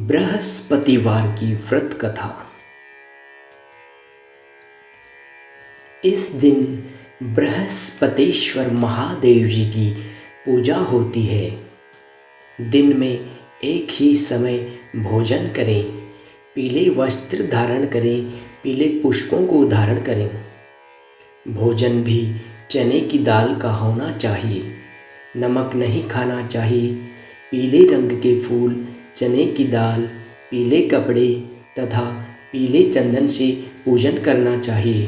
बृहस्पतिवार की व्रत कथा। इस दिन बृहस्पतेश्वर महादेव जी की पूजा होती है। दिन में एक ही समय भोजन करें, पीले वस्त्र धारण करें, पीले पुष्पों को धारण करें। भोजन भी चने की दाल का होना चाहिए, नमक नहीं खाना चाहिए। पीले रंग के फूल, चने की दाल, पीले कपड़े तथा पीले चंदन से पूजन करना चाहिए।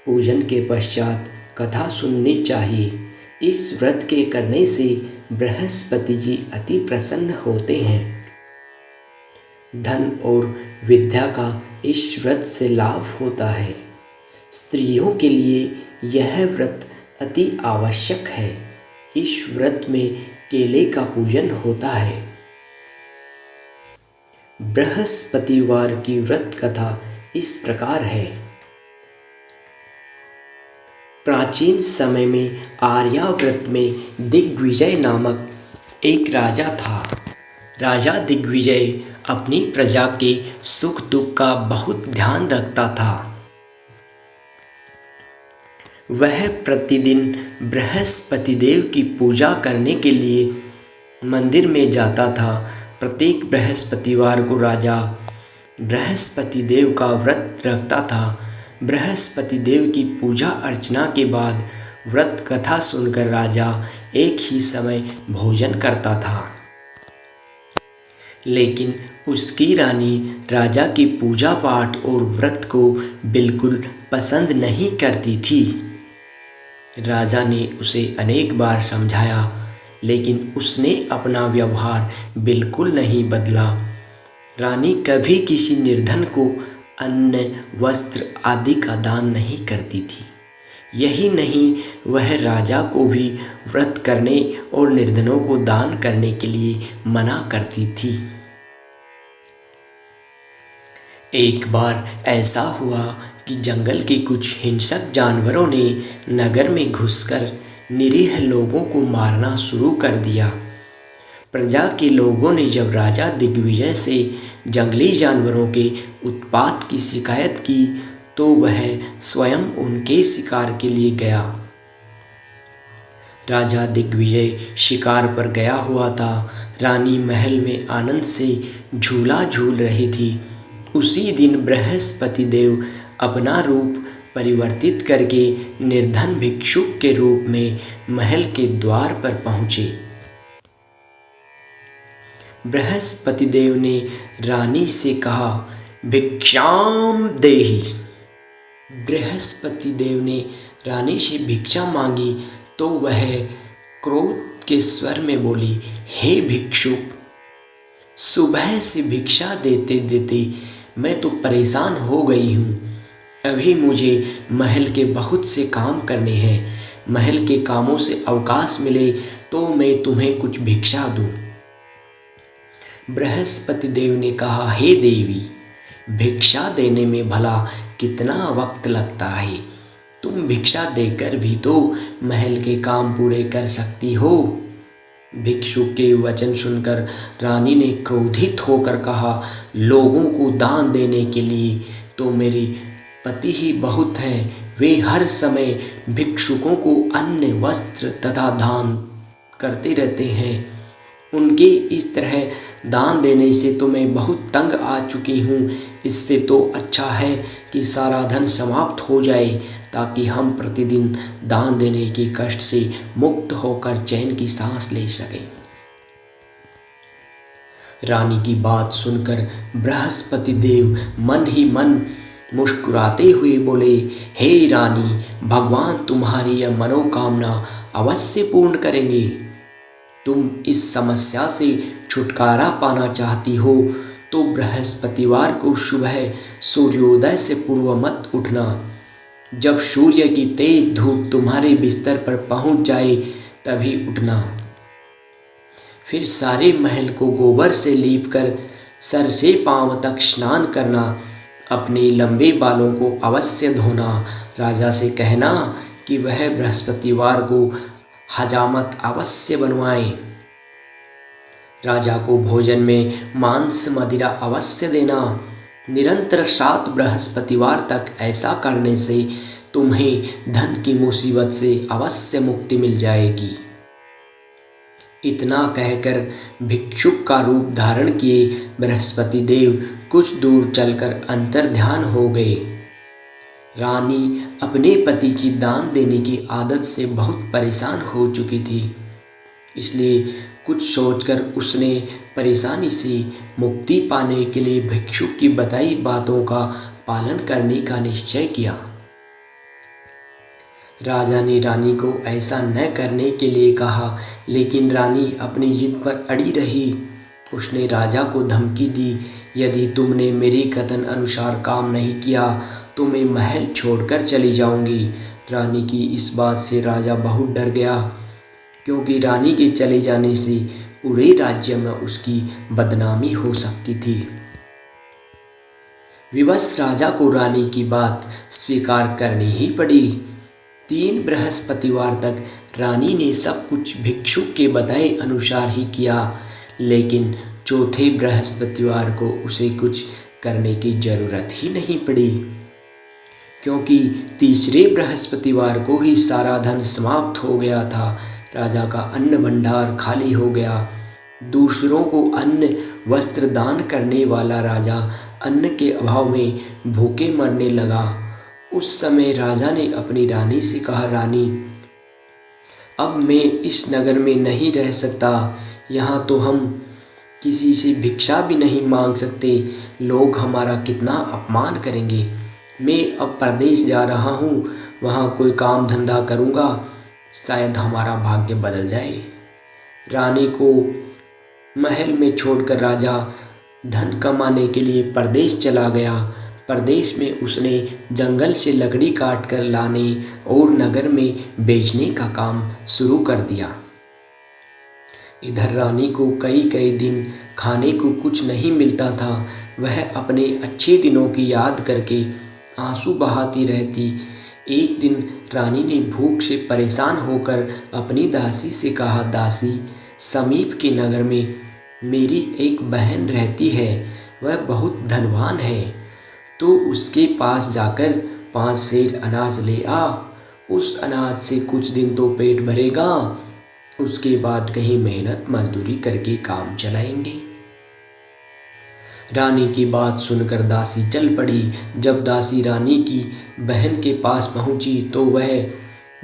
पूजन के पश्चात कथा सुननी चाहिए। इस व्रत के करने से बृहस्पति जी अति प्रसन्न होते हैं। धन और विद्या का इस व्रत से लाभ होता है। स्त्रियों के लिए यह व्रत अति आवश्यक है। इस व्रत में केले का पूजन होता है। बृहस्पतिवार की व्रत कथा इस प्रकार है। प्राचीन समय में आर्यावर्त में दिग्विजय नामक एक राजा था। राजा दिग्विजय अपनी प्रजा के सुख दुख का बहुत ध्यान रखता था। वह प्रतिदिन बृहस्पति देव की पूजा करने के लिए मंदिर में जाता था। प्रत्येक बृहस्पतिवार को राजा बृहस्पति देव का व्रत रखता था। बृहस्पति देव की पूजा अर्चना के बाद व्रत कथा सुनकर राजा एक ही समय भोजन करता था। लेकिन उसकी रानी राजा की पूजा पाठ और व्रत को बिल्कुल पसंद नहीं करती थी। राजा ने उसे अनेक बार समझाया, लेकिन उसने अपना व्यवहार बिल्कुल नहीं बदला। रानी कभी किसी निर्धन को अन्न, वस्त्र आदि का दान नहीं करती थी। यही नहीं, वह राजा को भी व्रत करने और निर्धनों को दान करने के लिए मना करती थी। एक बार ऐसा हुआ कि जंगल के कुछ हिंसक जानवरों ने नगर में घुसकर निरीह लोगों को मारना शुरू कर दिया। प्रजा के लोगों ने जब राजा दिग्विजय से जंगली जानवरों के उत्पात की शिकायत की तो वह स्वयं उनके शिकार के लिए गया। राजा दिग्विजय शिकार पर गया हुआ था। रानी महल में आनंद से झूला झूल रही थी। उसी दिन बृहस्पति देव अपना रूप परिवर्तित करके निर्धन भिक्षुक के रूप में महल के द्वार पर पहुँचे। बृहस्पति देव ने रानी से कहा, भिक्षाम देहि। बृहस्पति देव ने रानी से भिक्षा मांगी तो वह क्रोध के स्वर में बोली, हे भिक्षुक, सुबह से भिक्षा देते देते मैं तो परेशान हो गई हूँ। अभी मुझे महल के बहुत से काम करने हैं। महल के कामों से अवकाश मिले तो मैं तुम्हें कुछ भिक्षा दूँ। बृहस्पति देव ने कहा, हे देवी, भिक्षा देने में भला कितना वक्त लगता है। तुम भिक्षा देकर भी तो महल के काम पूरे कर सकती हो। भिक्षु के वचन सुनकर रानी ने क्रोधित होकर कहा, लोगों को दान देने के लिए तो मेरे पति ही बहुत हैं। वे हर समय भिक्षुकों को अन्न, वस्त्र तथा दान करते रहते हैं। उनके इस तरह दान देने से तो मैं बहुत तंग आ चुकी हूँ। इससे तो अच्छा है कि सारा धन समाप्त हो जाए, ताकि हम प्रतिदिन दान देने के कष्ट से मुक्त होकर चैन की सांस ले सकें। रानी की बात सुनकर बृहस्पति देव मन ही मन मुस्कुराते हुए बोले, हे रानी, भगवान तुम्हारी यह मनोकामना अवश्य पूर्ण करेंगे। तुम इस समस्या से छुटकारा पाना चाहती हो तो बृहस्पतिवार को सुबह सूर्योदय से पूर्व मत उठना। जब सूर्य की तेज धूप तुम्हारे बिस्तर पर पहुंच जाए तभी उठना। फिर सारे महल को गोबर से लीपकर सर से पांव तक स्नान करना। अपने लंबे बालों को अवश्य धोना। राजा से कहना कि वह बृहस्पतिवार को हजामत अवश्य बनवाए। राजा को भोजन में मांस मदिरा अवश्य देना। निरंतर 7 बृहस्पतिवार तक ऐसा करने से तुम्हें धन की मुसीबत से अवश्य मुक्ति मिल जाएगी। इतना कहकर भिक्षुक का रूप धारण किए बृहस्पति देव कुछ दूर चलकर अंतर्ध्यान हो गए। रानी अपने पति की दान देने की आदत से बहुत परेशान हो चुकी थी, इसलिए कुछ सोचकर उसने परेशानी से मुक्ति पाने के लिए भिक्षुक की बताई बातों का पालन करने का निश्चय किया। राजा ने रानी को ऐसा न करने के लिए कहा, लेकिन रानी अपनी जिद पर अड़ी रही। उसने राजा को धमकी दी, यदि तुमने मेरे कथन अनुसार काम नहीं किया तो मैं महल छोड़कर चली जाऊंगी। रानी की इस बात से राजा बहुत डर गया, क्योंकि रानी के चले जाने से पूरे राज्य में उसकी बदनामी हो सकती थी। विवश राजा को रानी की बात स्वीकार करनी ही पड़ी। 3 बृहस्पतिवार तक रानी ने सब कुछ भिक्षुक के बताए अनुसार ही किया, लेकिन चौथे बृहस्पतिवार को उसे कुछ करने की जरूरत ही नहीं पड़ी, क्योंकि तीसरे बृहस्पतिवार को ही सारा धन समाप्त हो गया था। राजा का अन्न भंडार खाली हो गया। दूसरों को अन्न वस्त्र दान करने वाला राजा अन्न के अभाव में भूखे मरने लगा। उस समय राजा ने अपनी रानी से कहा, रानी, अब मैं इस नगर में नहीं रह सकता। यहाँ तो हम किसी से भिक्षा भी नहीं मांग सकते। लोग हमारा कितना अपमान करेंगे। मैं अब परदेश जा रहा हूँ, वहाँ कोई काम धंधा करूँगा, शायद हमारा भाग्य बदल जाए। रानी को महल में छोड़कर राजा धन कमाने के लिए परदेश चला गया। परदेश में उसने जंगल से लकड़ी काट कर लाने और नगर में बेचने का काम शुरू कर दिया। इधर रानी को कई कई दिन खाने को कुछ नहीं मिलता था। वह अपने अच्छे दिनों की याद करके आंसू बहाती रहती। एक दिन रानी ने भूख से परेशान होकर अपनी दासी से कहा, दासी, समीप के नगर में मेरी एक बहन रहती है, वह बहुत धनवान है, तो उसके पास जाकर 5 सेर अनाज ले आ। उस अनाज से कुछ दिन तो पेट भरेगा, उसके बाद कहीं मेहनत मजदूरी करके काम चलाएंगे। रानी की बात सुनकर दासी चल पड़ी। जब दासी रानी की बहन के पास पहुंची तो वह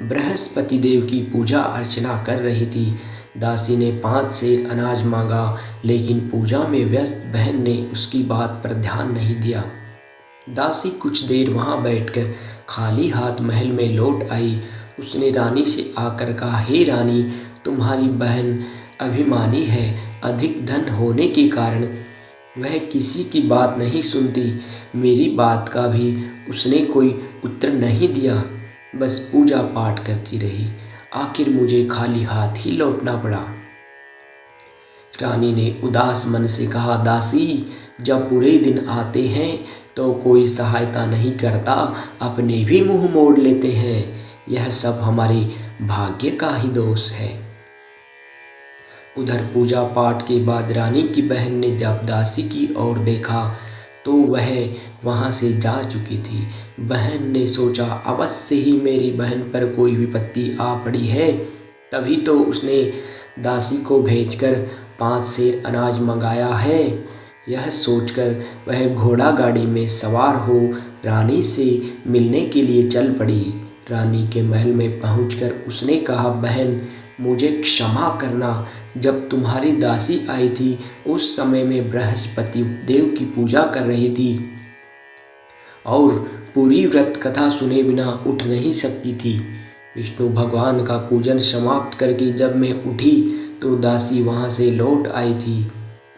बृहस्पति देव की पूजा अर्चना कर रही थी। दासी ने 5 सेर अनाज मांगा, लेकिन पूजा में व्यस्त बहन ने उसकी बात पर ध्यान नहीं दिया। दासी कुछ देर वहां बैठकर खाली हाथ महल में लौट आई। उसने रानी से आकर कहा, हे रानी, तुम्हारी बहन अभिमानी है। अधिक धन होने के कारण वह किसी की बात नहीं सुनती। मेरी बात का भी उसने कोई उत्तर नहीं दिया, बस पूजा पाठ करती रही। आखिर मुझे खाली हाथ ही लौटना पड़ा। रानी ने उदास मन से कहा, दासी, जब बुरे दिन आते हैं तो कोई सहायता नहीं करता, अपने भी मुंह मोड़ लेते हैं। यह सब हमारे भाग्य का ही दोष है। उधर पूजा पाठ के बाद रानी की बहन ने जब दासी की ओर देखा तो वह वहां से जा चुकी थी। बहन ने सोचा, अवश्य ही मेरी बहन पर कोई विपत्ति आ पड़ी है, तभी तो उसने दासी को भेजकर 5 सेर अनाज मंगाया है। यह सोचकर वह घोड़ा गाड़ी में सवार हो रानी से मिलने के लिए चल पड़ी। रानी के महल में पहुंचकर उसने कहा, बहन, मुझे क्षमा करना। जब तुम्हारी दासी आई थी उस समय मैं बृहस्पति देव की पूजा कर रही थी और पूरी व्रत कथा सुने बिना उठ नहीं सकती थी। विष्णु भगवान का पूजन समाप्त करके जब मैं उठी तो दासी वहां से लौट आई थी।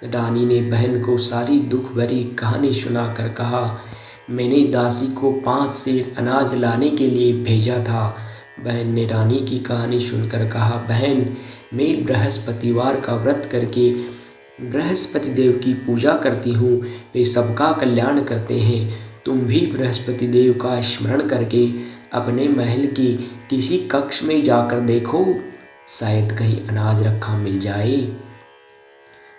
रानी ने बहन को सारी दुख भरी कहानी सुनाकर कहा, मैंने दासी को 5 सेर अनाज लाने के लिए भेजा था। बहन ने रानी की कहानी सुनकर कहा, बहन, मैं बृहस्पतिवार का व्रत करके बृहस्पति देव की पूजा करती हूँ, वे सबका कल्याण करते हैं। तुम भी बृहस्पति देव का स्मरण करके अपने महल की किसी कक्ष में जाकर देखो, शायद कहीं अनाज रखा मिल जाए।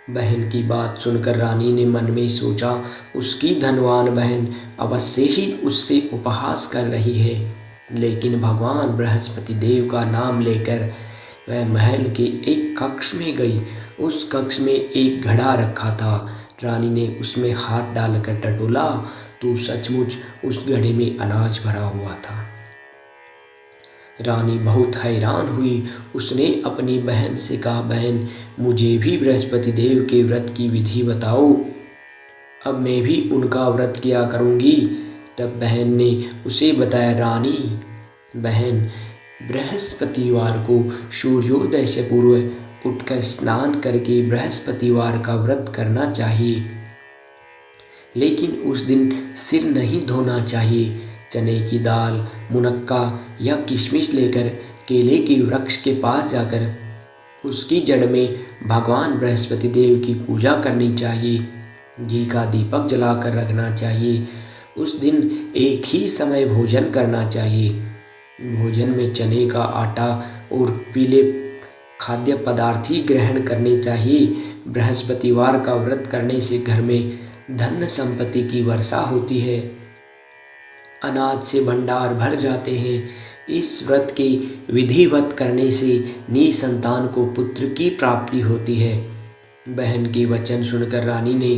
बहन की बात सुनकर रानी ने मन में सोचा, उसकी धनवान बहन अवश्य ही उससे उपहास कर रही है। लेकिन भगवान बृहस्पति देव का नाम लेकर वह महल के एक कक्ष में गई। उस कक्ष में एक घड़ा रखा था। रानी ने उसमें हाथ डालकर टटोला तो सचमुच उस घड़े में अनाज भरा हुआ था। रानी बहुत हैरान हुई। उसने अपनी बहन से कहा, बहन, मुझे भी बृहस्पति देव के व्रत की विधि बताओ, अब मैं भी उनका व्रत किया करूँगी। तब बहन ने उसे बताया, रानी बहन, बृहस्पतिवार को सूर्योदय से पूर्व उठकर स्नान करके बृहस्पतिवार का व्रत करना चाहिए, लेकिन उस दिन सिर नहीं धोना चाहिए। चने की दाल, मुनक्का या किशमिश लेकर केले के वृक्ष के पास जाकर उसकी जड़ में भगवान बृहस्पति देव की पूजा करनी चाहिए। घी का दीपक जलाकर रखना चाहिए। उस दिन एक ही समय भोजन करना चाहिए। भोजन में चने का आटा और पीले खाद्य पदार्थ ही ग्रहण करने चाहिए। बृहस्पतिवार का व्रत करने से घर में धन संपत्ति की वर्षा होती है, अनाज से भंडार भर जाते हैं। इस व्रत के विधिवत करने से निसंतान को पुत्र की प्राप्ति होती है। बहन के वचन सुनकर रानी ने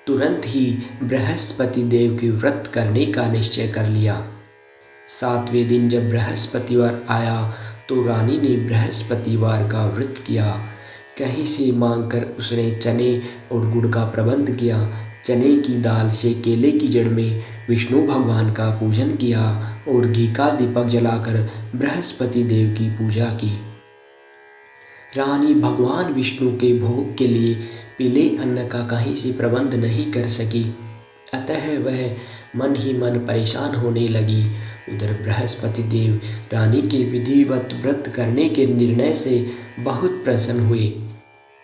तुरंत ही बृहस्पति देव के व्रत करने का निश्चय कर लिया। 7वें दिन जब बृहस्पतिवार आया तो रानी ने बृहस्पतिवार का व्रत किया। कहीं से मांगकर उसने चने और गुड़ का प्रबंध किया। चने की दाल से केले की जड़ में विष्णु भगवान का पूजन किया और घी का दीपक जलाकर बृहस्पति देव की पूजा की। रानी भगवान विष्णु के भोग के लिए पीले अन्न का कहीं से प्रबंध नहीं कर सकी, अतः वह मन ही मन परेशान होने लगी। उधर बृहस्पति देव रानी के विधिवत व्रत करने के निर्णय से बहुत प्रसन्न हुए,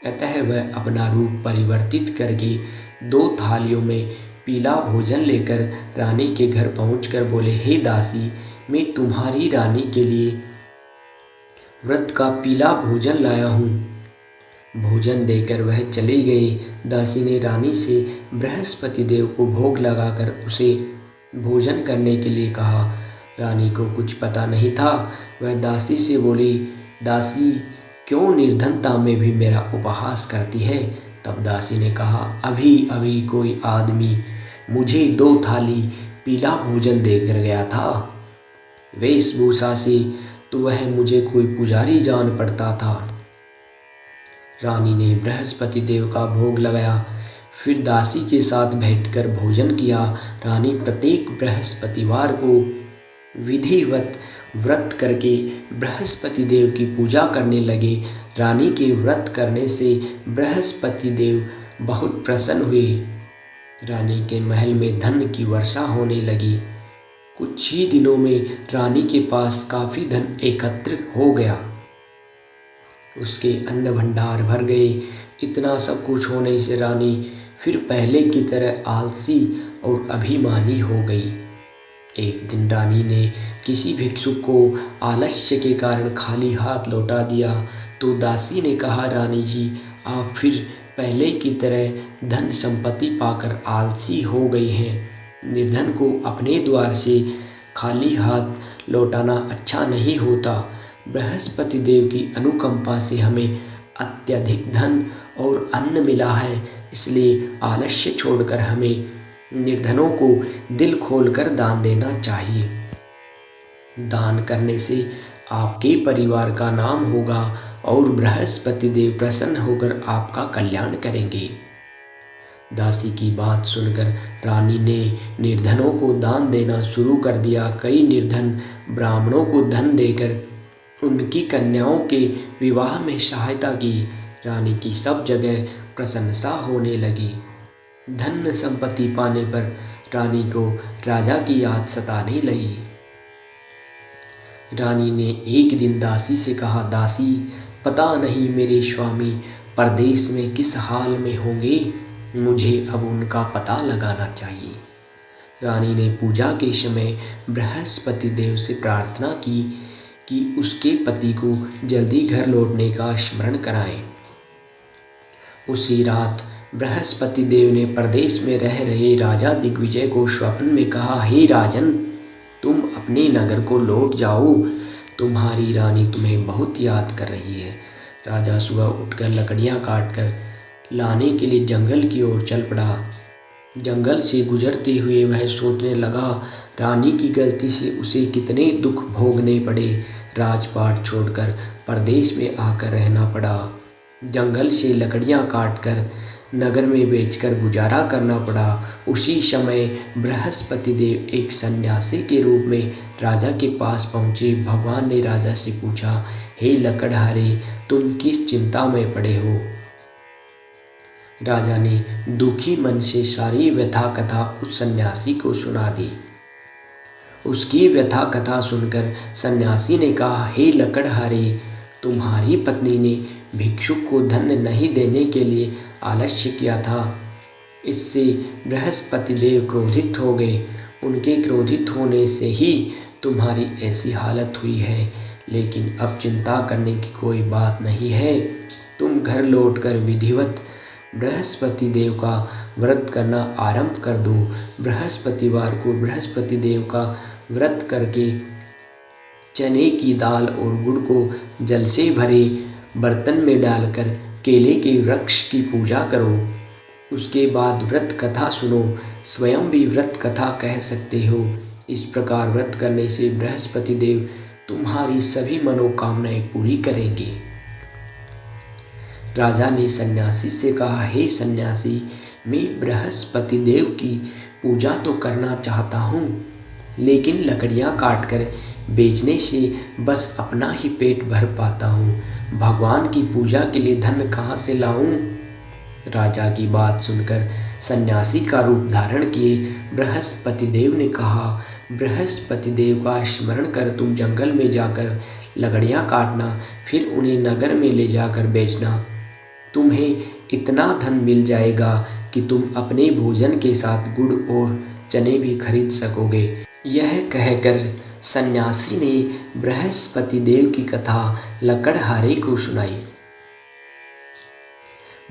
अतः वह अपना रूप परिवर्तित करके 2 थालियों में पीला भोजन लेकर रानी के घर पहुंचकर बोले, हे दासी, मैं तुम्हारी रानी के लिए व्रत का पीला भोजन लाया हूँ। भोजन देकर वह चले गए। दासी ने रानी से बृहस्पति देव को भोग लगाकर उसे भोजन करने के लिए कहा। रानी को कुछ पता नहीं था। वह दासी से बोली, दासी, क्यों निर्धनता में भी मेरा उपहास करती है? तब दासी ने कहा, अभी अभी कोई आदमी मुझे 2 थाली पीला भोजन देकर गया था। वेशभूषा से तो वह मुझे कोई पुजारी जान पड़ता था। रानी ने बृहस्पति देव का भोग लगाया, फिर दासी के साथ बैठकर भोजन किया। रानी प्रत्येक बृहस्पतिवार को विधिवत व्रत करके बृहस्पति देव की पूजा करने लगे। रानी के व्रत करने से बृहस्पति देव बहुत प्रसन्न हुए। रानी के महल में धन की वर्षा होने लगी। कुछ ही दिनों में रानी के पास काफ़ी धन एकत्र हो गया। उसके अन्न भंडार भर गए। इतना सब कुछ होने से रानी फिर पहले की तरह आलसी और अभिमानी हो गई। एक दिन रानी ने किसी भिक्षुक को आलस्य के कारण खाली हाथ लौटा दिया तो दासी ने कहा, रानी जी, आप फिर पहले की तरह धन संपत्ति पाकर आलसी हो गई हैं। निर्धन को अपने द्वार से खाली हाथ लौटाना अच्छा नहीं होता। बृहस्पति देव की अनुकंपा से हमें अत्यधिक धन और अन्न मिला है, इसलिए आलस्य छोड़कर हमें निर्धनों को दिल खोलकर दान देना चाहिए। दान करने से आपके परिवार का नाम होगा और बृहस्पति देव प्रसन्न होकर आपका कल्याण करेंगे। दासी की बात सुनकर रानी ने निर्धनों को दान देना शुरू कर दिया। कई निर्धन ब्राह्मणों को धन देकर उनकी कन्याओं के विवाह में सहायता की। रानी की सब जगह प्रशंसा होने लगी। धन संपत्ति पाने पर रानी को राजा की याद सताने लगी। रानी ने एक दिन दासी से कहा, दासी, पता नहीं मेरे स्वामी परदेश में किस हाल में होंगे, मुझे अब उनका पता लगाना चाहिए। रानी ने पूजा के समय बृहस्पति देव से प्रार्थना की कि उसके पति को जल्दी घर लौटने का स्मरण कराएं। उसी रात बृहस्पति देव ने प्रदेश में रह रहे राजा दिग्विजय को स्वप्न में कहा, हे राजन, तुम अपने नगर को लौट जाओ, तुम्हारी रानी तुम्हें बहुत याद कर रही है। राजा सुबह उठकर लकड़ियां काटकर लाने के लिए जंगल की ओर चल पड़ा। जंगल से गुजरते हुए वह सोचने लगा, रानी की गलती से उसे कितने दुख भोगने पड़े। राजपाट छोड़कर परदेश में आकर रहना पड़ा। जंगल से लकड़ियां काटकर नगर में बेचकर गुजारा करना पड़ा। उसी समय बृहस्पति देव एक सन्यासी के रूप में राजा के पास पहुँचे। भगवान ने राजा से पूछा, हे लकड़हारे, तुम किस चिंता में पड़े हो? राजा ने दुखी मन से सारी व्यथा कथा उस सन्यासी को सुना दी। उसकी व्यथा कथा सुनकर सन्यासी ने कहा, हे लकड़हारे, तुम्हारी पत्नी ने भिक्षुक को धन नहीं देने के लिए आलस्य किया था। इससे बृहस्पति देव क्रोधित हो गए। उनके क्रोधित होने से ही तुम्हारी ऐसी हालत हुई है। लेकिन अब चिंता करने की कोई बात नहीं है। तुम घर लौटकर विधिवत बृहस्पति देव का व्रत करना आरंभ कर दो। बृहस्पतिवार को बृहस्पति देव का व्रत करके चने की दाल और गुड़ को जल से भरे बर्तन में डालकर केले के वृक्ष की पूजा करो। उसके बाद व्रत कथा सुनो। स्वयं भी व्रत कथा कह सकते हो। इस प्रकार व्रत करने से बृहस्पति देव तुम्हारी सभी मनोकामनाएं पूरी करेंगे। राजा ने सन्यासी से कहा, हे सन्यासी, मैं बृहस्पति देव की पूजा तो करना चाहता हूँ, लेकिन लकड़ियाँ काटकर बेचने से बस अपना ही पेट भर पाता हूँ। भगवान की पूजा के लिए धन कहाँ से लाऊं? राजा की बात सुनकर सन्यासी का रूप धारण किए बृहस्पति देव ने कहा, बृहस्पति देव का स्मरण कर तुम जंगल में जाकर लकड़ियाँ काटना, फिर उन्हें नगर में ले जाकर बेचना। तुम्हें इतना धन मिल जाएगा कि तुम अपने भोजन के साथ गुड़ और चने भी खरीद सकोगे। यह कहकर सन्यासी ने बृहस्पति देव की कथा लकड़हारे को सुनाई।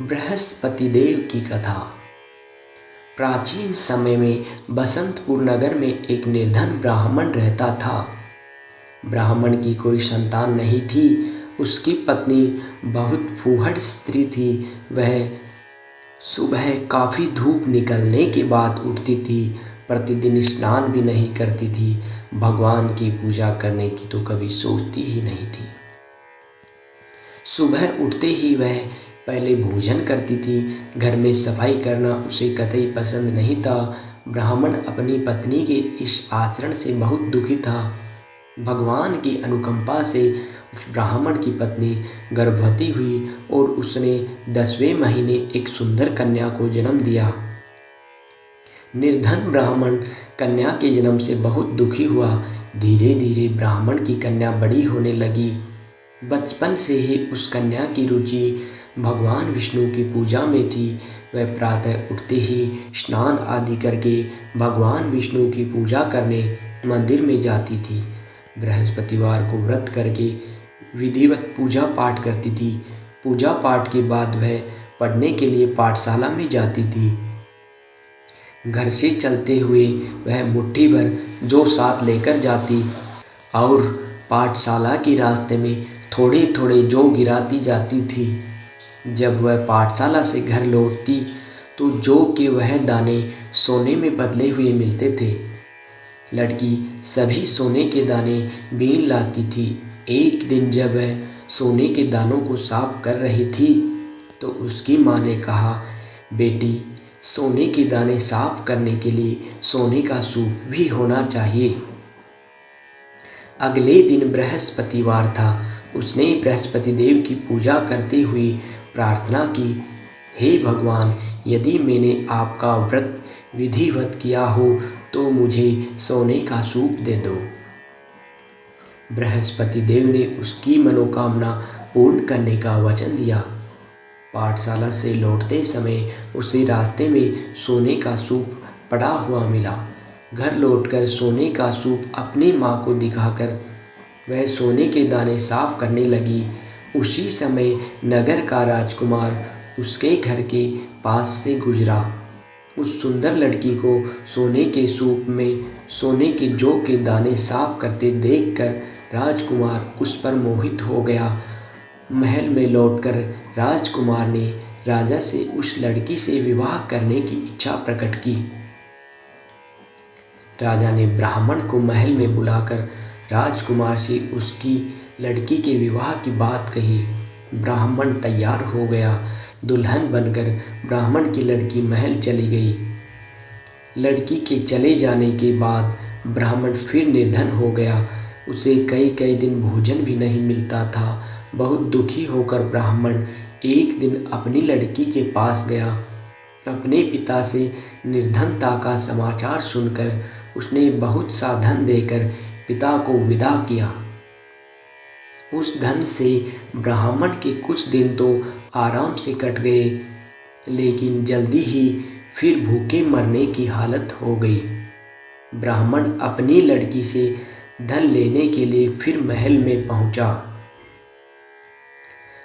बृहस्पति देव की कथा। प्राचीन समय में बसंतपुर नगर में एक निर्धन ब्राह्मण रहता था। ब्राह्मण की कोई संतान नहीं थी। उसकी पत्नी बहुत फूहड़ स्त्री थी। वह सुबह काफ़ी धूप निकलने के बाद उठती थी। प्रतिदिन स्नान भी नहीं करती थी। भगवान की पूजा करने की तो कभी सोचती ही नहीं थी। सुबह उठते ही वह पहले भोजन करती थी। घर में सफाई करना उसे कतई पसंद नहीं था। ब्राह्मण अपनी पत्नी के इस आचरण से बहुत दुखी था। भगवान की अनुकंपा से उस ब्राह्मण की पत्नी गर्भवती हुई और उसने 10वें महीने एक सुंदर कन्या को जन्म दिया। निर्धन ब्राह्मण कन्या के जन्म से बहुत दुखी हुआ। धीरे धीरे ब्राह्मण की कन्या बड़ी होने लगी। बचपन से ही उस कन्या की रुचि भगवान विष्णु की पूजा में थी। वह प्रातः उठते ही स्नान आदि करके भगवान विष्णु की पूजा करने मंदिर में जाती थी। बृहस्पतिवार को व्रत करके विधिवत पूजा पाठ करती थी। पूजा पाठ के बाद वह पढ़ने के लिए पाठशाला में जाती थी। घर से चलते हुए वह मुट्ठी भर जौ साथ लेकर जाती और पाठशाला के रास्ते में थोड़े थोड़े जौ गिराती जाती थी। जब वह पाठशाला से घर लौटती तो जौ के वह दाने सोने में बदले हुए मिलते थे। लड़की सभी सोने के दाने बीन लाती थी। एक दिन जब वह सोने के दानों को साफ कर रही थी तो उसकी माँ ने कहा, बेटी, सोने के दाने साफ करने के लिए सोने का सूप भी होना चाहिए। अगले दिन बृहस्पतिवार था। उसने बृहस्पति देव की पूजा करते हुए प्रार्थना की, हे भगवान, यदि मैंने आपका व्रत विधिवत किया हो तो मुझे सोने का सूप दे दो। बृहस्पति देव ने उसकी मनोकामना पूर्ण करने का वचन दिया। पाठशाला से लौटते समय उसे रास्ते में सोने का सूप पड़ा हुआ मिला। घर लौटकर सोने का सूप अपनी माँ को दिखाकर वह सोने के दाने साफ करने लगी। उसी समय नगर का राजकुमार उसके घर के पास से गुजरा। उस सुंदर लड़की को सोने के सूप में सोने के जौ के दाने साफ करते देखकर राजकुमार उस पर मोहित हो गया। महल में लौटकर राजकुमार ने राजा से उस लड़की से विवाह करने की इच्छा प्रकट की। राजा ने ब्राह्मण को महल में बुलाकर राजकुमार से उसकी लड़की के विवाह की बात कही। ब्राह्मण तैयार हो गया। दुल्हन बनकर ब्राह्मण की लड़की महल चली गई। लड़की के चले जाने के बाद ब्राह्मण फिर निर्धन हो गया। उसे कई कई दिन भोजन भी नहीं मिलता था। बहुत दुखी होकर ब्राह्मण एक दिन अपनी लड़की के पास गया। अपने पिता से निर्धनता का समाचार सुनकर उसने बहुत सा धन देकर पिता को विदा किया। उस धन से ब्राह्मण के कुछ दिन तो आराम से कट गए, लेकिन जल्दी ही फिर भूखे मरने की हालत हो गई। ब्राह्मण अपनी लड़की से धन लेने के लिए फिर महल में पहुंचा।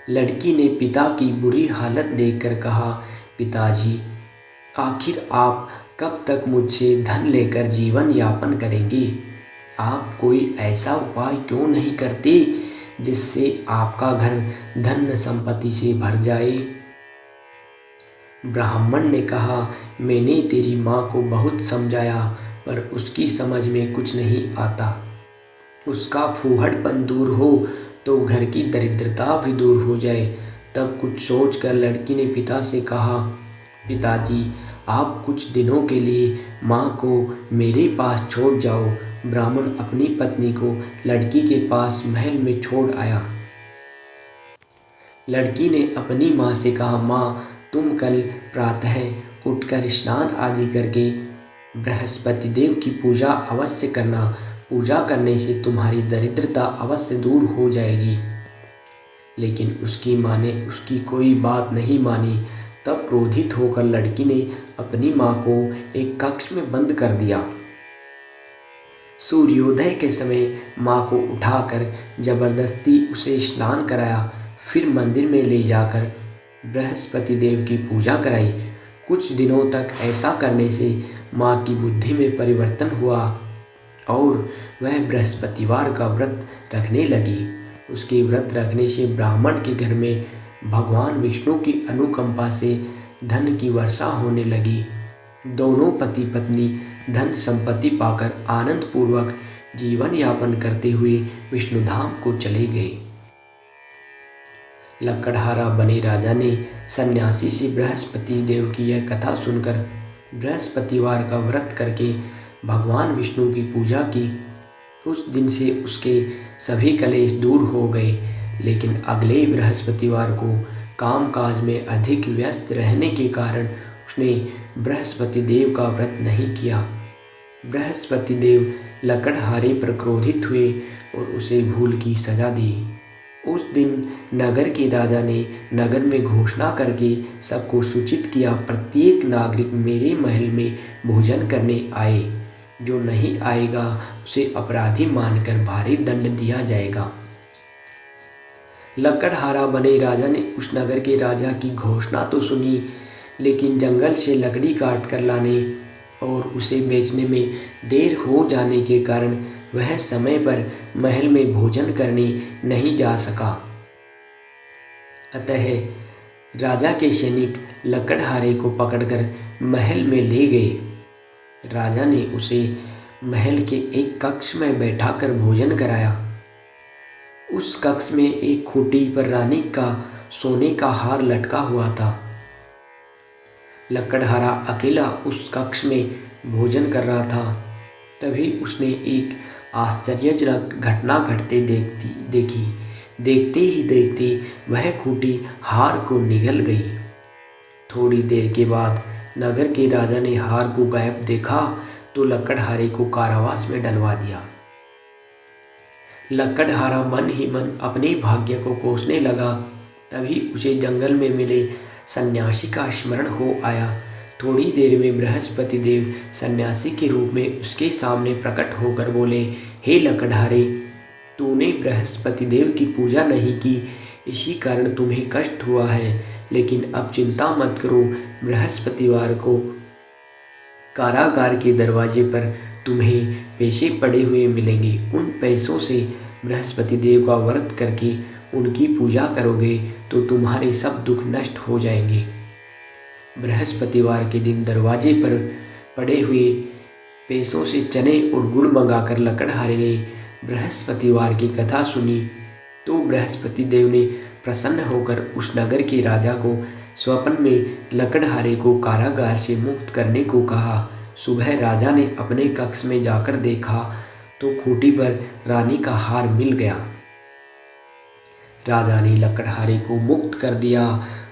लड़की ने पिता की बुरी हालत देखकर कहा, पिताजी, आखिर आप कब तक मुझसे धन लेकर जीवन यापन करेंगे? आप कोई ऐसा उपाय क्यों नहीं करते जिससे आपका घर धन संपत्ति से भर जाए? ब्राह्मण ने कहा, मैंने तेरी माँ को बहुत समझाया पर उसकी समझ में कुछ नहीं आता। उसका फूहड़पन दूर हो तो घर की दरिद्रता भी दूर हो जाए। तब कुछ सोचकर लड़की ने पिता से कहा, पिताजी, आप कुछ दिनों के लिए माँ को मेरे पास छोड़ जाओ। ब्राह्मण अपनी पत्नी को लड़की के पास महल में छोड़ आया। लड़की ने अपनी माँ से कहा, माँ, तुम कल प्रातः उठकर स्नान आदि करके बृहस्पति देव की पूजा अवश्य करना। पूजा करने से तुम्हारी दरिद्रता अवश्य दूर हो जाएगी। लेकिन उसकी माँ ने उसकी कोई बात नहीं मानी। तब क्रोधित होकर लड़की ने अपनी माँ को एक कक्ष में बंद कर दिया। सूर्योदय के समय माँ को उठाकर जबरदस्ती उसे स्नान कराया। फिर मंदिर में ले जाकर बृहस्पति देव की पूजा कराई। कुछ दिनों तक ऐसा करने से माँ की बुद्धि में परिवर्तन हुआ और वह बृहस्पतिवार का व्रत रखने लगी। उसके व्रत रखने से ब्राह्मण के घर में भगवान विष्णु की अनुकंपा से धन की वर्षा होने लगी। दोनों पति पत्नी धन संपत्ति पाकर आनंद पूर्वक जीवन यापन करते हुए विष्णुधाम को चले गए। लकड़हारा बने राजा ने सन्यासी से बृहस्पति देव की यह कथा सुनकर बृहस्पतिवार का व्रत करके भगवान विष्णु की पूजा की। उस दिन से उसके सभी कलेश दूर हो गए। लेकिन अगले बृहस्पतिवार को कामकाज में अधिक व्यस्त रहने के कारण उसने बृहस्पति देव का व्रत नहीं किया। बृहस्पति देव लकड़हारे पर क्रोधित हुए और उसे भूल की सजा दी। उस दिन नगर के राजा ने नगर में घोषणा करके सबको सूचित किया, प्रत्येक नागरिक मेरे महल में भोजन करने आए। जो नहीं आएगा उसे अपराधी मानकर भारी दंड दिया जाएगा। लकड़हारा बने राजा ने उस नगर के राजा की घोषणा तो सुनी, लेकिन जंगल से लकड़ी काट कर लाने और उसे बेचने में देर हो जाने के कारण वह समय पर महल में भोजन करने नहीं जा सका। अतः राजा के सैनिक लकड़हारे को पकड़कर महल में ले गए। राजा ने उसे महल के एक कक्ष में बैठाकर भोजन कराया। उस कक्ष में एक खूंटी पर रानी का सोने का हार लटका हुआ था। लकड़हारा अकेला उस कक्ष में भोजन कर रहा था। तभी उसने एक आश्चर्यजनक घटना घटते देखी। देखते ही देखते वह खूंटी हार को निगल गई। थोड़ी देर के बाद नगर के राजा ने हार को गायब देखा तो लकड़हारे को कारावास में डलवा दिया। लकड़हारा मन ही मन अपने भाग्य को कोसने लगा। तभी उसे जंगल में मिले सन्यासी का स्मरण हो आया। थोड़ी देर में बृहस्पति देव सन्यासी के रूप में उसके सामने प्रकट होकर बोले, हे लकड़हारे, तूने बृहस्पति देव की पूजा नहीं की, इसी कारण तुम्हें कष्ट हुआ है। लेकिन अब चिंता मत करो, बृहस्पतिवार को कारागार के दरवाजे पर तुम्हें पैसे पड़े हुए मिलेंगे। उन पैसों से बृहस्पति देव का व्रत करके उनकी पूजा करोगे तो तुम्हारे सब दुख नष्ट हो जाएंगे। बृहस्पतिवार के दिन दरवाजे पर पड़े हुए पैसों से चने और गुड़ मंगाकर लकड़हारे ने बृहस्पतिवार की कथा सुनी तो बृहस्पति देव ने प्रसन्न होकर उस नगर के राजा को स्वप्न में लकड़हारे को कारागार से मुक्त करने को कहा। सुबह राजा ने अपने कक्ष में जाकर देखा तो खूंटी पर रानी का हार मिल गया। राजा ने लकड़हारे को मुक्त कर दिया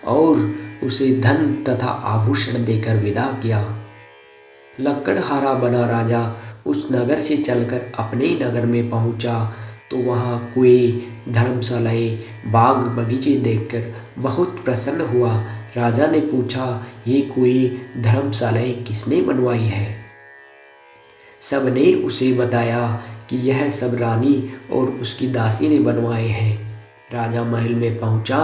और उसे धन तथा आभूषण देकर विदा किया। लकड़हारा बना राजा उस नगर से चलकर अपने नगर में पहुंचा तो वहां कुएं, धर्मशालाएं, बाग बगीचे देखकर बहुत प्रसन्न हुआ। राजा ने पूछा, ये कुएं, धर्मशालाएं किसने बनवाई है? सबने उसे बताया कि यह सब रानी और उसकी दासी ने बनवाए हैं। राजा महल में पहुंचा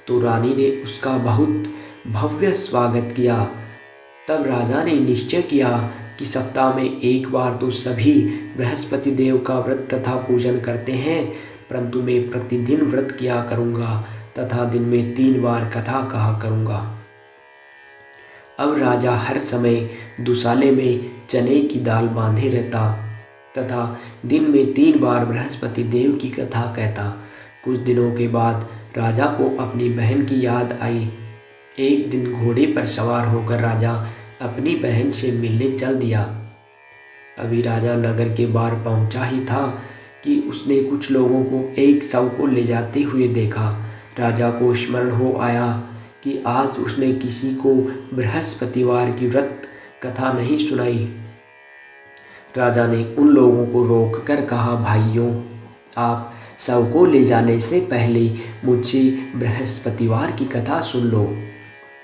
तो रानी ने उसका बहुत भव्य स्वागत किया। तब राजा ने निश्चय किया कि सप्ताह में एक बार तो सभी बृहस्पति देव का व्रत तथा पूजन करते हैं, परंतु मैं प्रतिदिन व्रत किया करूँगा तथा दिन में 3 बार कथा कहा करूँगा। अब राजा हर समय दुसाले में चने की दाल बांधे रहता तथा दिन में 3 बार बृहस्पति देव की कथा कहता। कुछ दिनों के बाद राजा को अपनी बहन की याद आई। एक दिन घोड़े पर सवार होकर राजा अपनी बहन से मिलने चल दिया। अभी राजा नगर के बाहर पहुंचा ही था कि उसने कुछ लोगों को एक शव को ले जाते हुए देखा। राजा को स्मरण हो आया कि आज उसने किसी को बृहस्पतिवार की व्रत कथा नहीं सुनाई। राजा ने उन लोगों को रोककर कहा, भाइयों, आप शव को ले जाने से पहले मुझसे बृहस्पतिवार की कथा सुन लो।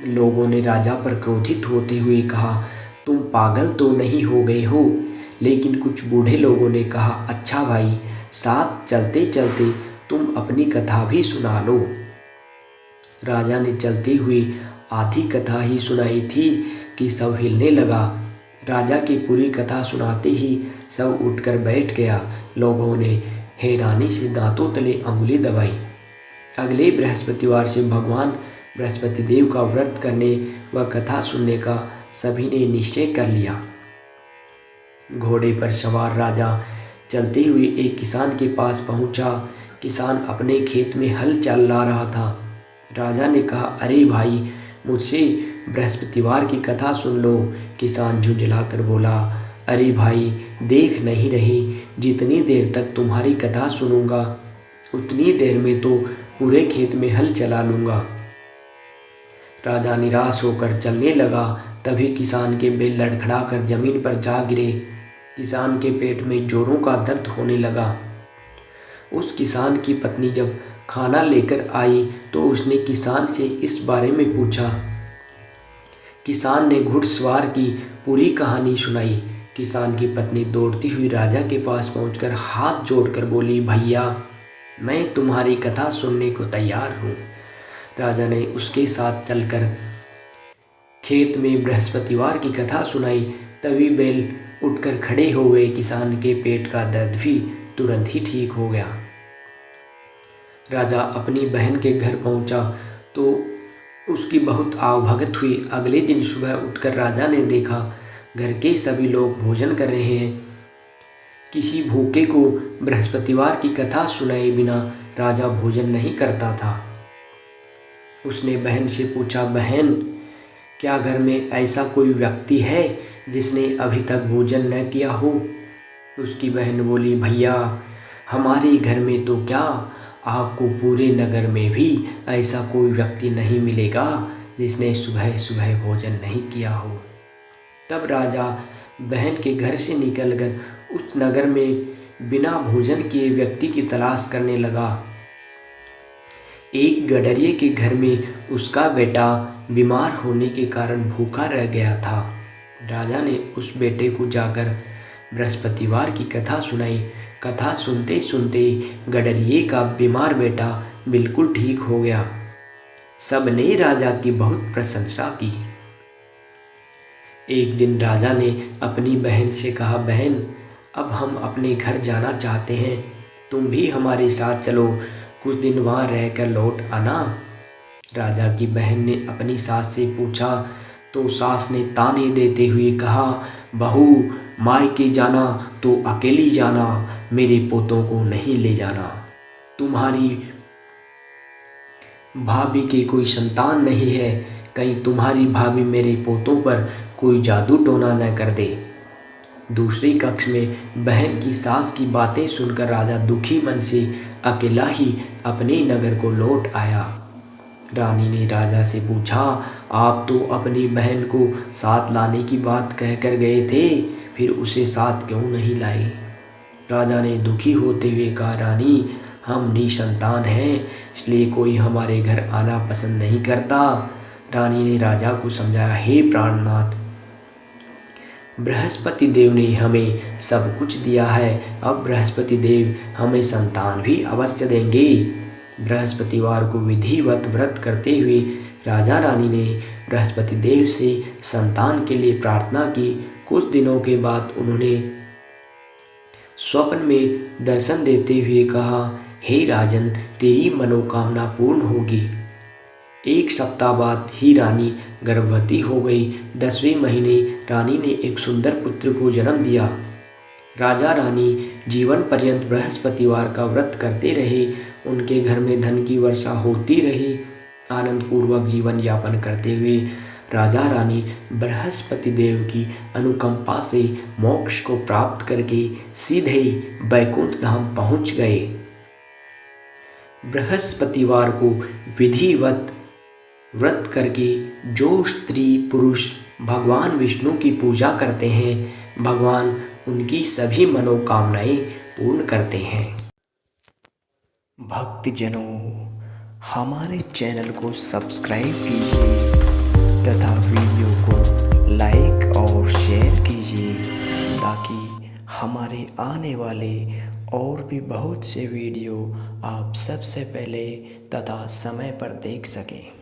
लोगों ने राजा पर क्रोधित होते हुए कहा, तुम पागल तो नहीं हो गए हो? लेकिन कुछ बूढ़े लोगों ने कहा, अच्छा भाई, साथ चलते चलते तुम अपनी कथा भी सुना लो। राजा ने चलते हुए आधी कथा ही सुनाई थी कि सब हिलने लगा। राजा की पूरी कथा सुनाते ही सब उठकर बैठ गया। लोगों ने हैरानी से दांतों तले अंगुली दबाई। अगले बृहस्पतिवार से भगवान बृहस्पति देव का व्रत करने व कथा सुनने का सभी ने निश्चय कर लिया। घोड़े पर सवार राजा चलते हुए एक किसान के पास पहुंचा। किसान अपने खेत में हल चला रहा था। राजा ने कहा, अरे भाई, मुझसे बृहस्पतिवार की कथा सुन लो। किसान झुंझलाकर बोला, अरे भाई, देख नहीं रही, जितनी देर तक तुम्हारी कथा सुनूंगा उतनी देर में तो पूरे खेत में हल चला लूँगा। राजा निराश होकर चलने लगा। तभी किसान के बैल लड़खड़ाकर जमीन पर जा गिरे। किसान के पेट में जोरों का दर्द होने लगा। उस किसान की पत्नी जब खाना लेकर आई तो उसने किसान से इस बारे में पूछा। किसान ने घुड़सवार की पूरी कहानी सुनाई। किसान की पत्नी दौड़ती हुई राजा के पास पहुंचकर हाथ जोड़कर बोली, भैया, मैं तुम्हारी कथा सुनने को तैयार हूँ। राजा ने उसके साथ चलकर खेत में बृहस्पतिवार की कथा सुनाई। तभी बैल उठकर खड़े हो गए। किसान के पेट का दर्द भी तुरंत ही ठीक हो गया। राजा अपनी बहन के घर पहुंचा तो उसकी बहुत आवभगत हुई। अगले दिन सुबह उठकर राजा ने देखा घर के सभी लोग भोजन कर रहे हैं। किसी भूखे को बृहस्पतिवार की कथा सुनाए बिना राजा भोजन नहीं करता था। उसने बहन से पूछा, बहन, क्या घर में ऐसा कोई व्यक्ति है जिसने अभी तक भोजन न किया हो? उसकी बहन बोली, भैया, हमारे घर में तो क्या, आपको पूरे नगर में भी ऐसा कोई व्यक्ति नहीं मिलेगा जिसने सुबह सुबह भोजन नहीं किया हो। तब राजा बहन के घर से निकलकर उस नगर में बिना भोजन किए व्यक्ति की तलाश करने लगा। एक गडरिये के घर में उसका बेटा बीमार होने के कारण भूखा रह गया था। राजा ने उस बेटे को जाकर बृहस्पतिवार की कथा सुनाई। कथा सुनते सुनते गडरिये का बीमार बेटा बिल्कुल ठीक हो गया। सबने राजा की बहुत प्रशंसा की। एक दिन राजा ने अपनी बहन से कहा, बहन, अब हम अपने घर जाना चाहते हैं, तुम भी हमारे साथ चलो, कुछ दिन वहाँ रहकर लौट आना। राजा की बहन ने अपनी सास से पूछा तो सास ने ताने देते हुए कहा, बहू, मायके जाना तो अकेली जाना, मेरे पोतों को नहीं ले जाना। तुम्हारी भाभी की कोई संतान नहीं है, कहीं तुम्हारी भाभी मेरे पोतों पर कोई जादू टोना न कर दे। दूसरी कक्ष में बहन की सास की बातें सुनकर राजा दुखी मन से अकेला ही अपने नगर को लौट आया। रानी ने राजा से पूछा, आप तो अपनी बहन को साथ लाने की बात कहकर गए थे, फिर उसे साथ क्यों नहीं लाई? राजा ने दुखी होते हुए कहा, रानी, हम निसंतान हैं, इसलिए कोई हमारे घर आना पसंद नहीं करता। रानी ने राजा को समझाया, हे प्राणनाथ, बृहस्पति देव ने हमें सब कुछ दिया है, अब बृहस्पति देव हमें संतान भी अवश्य देंगे। बृहस्पतिवार को विधिवत व्रत करते हुए राजा रानी ने बृहस्पति देव से संतान के लिए प्रार्थना की। कुछ दिनों के बाद उन्होंने स्वप्न में दर्शन देते हुए कहा, हे राजन, तेरी मनोकामना पूर्ण होगी। एक सप्ताह बाद ही रानी गर्भवती हो गई। 10वें महीने रानी ने एक सुंदर पुत्र को जन्म दिया। राजा रानी जीवन पर्यंत बृहस्पतिवार का व्रत करते रहे। उनके घर में धन की वर्षा होती रही। आनंद पूर्वक जीवन यापन करते हुए राजा रानी बृहस्पति देव की अनुकंपा से मोक्ष को प्राप्त करके सीधे बैकुंठ धाम पहुंच गए। बृहस्पतिवार को विधिवत व्रत करके जो स्त्री पुरुष भगवान विष्णु की पूजा करते हैं, भगवान उनकी सभी मनोकामनाएं पूर्ण करते हैं। भक्तजनों, हमारे चैनल को सब्सक्राइब कीजिए तथा वीडियो को लाइक और शेयर कीजिए ताकि हमारे आने वाले और भी बहुत से वीडियो आप सबसे पहले तथा समय पर देख सकें।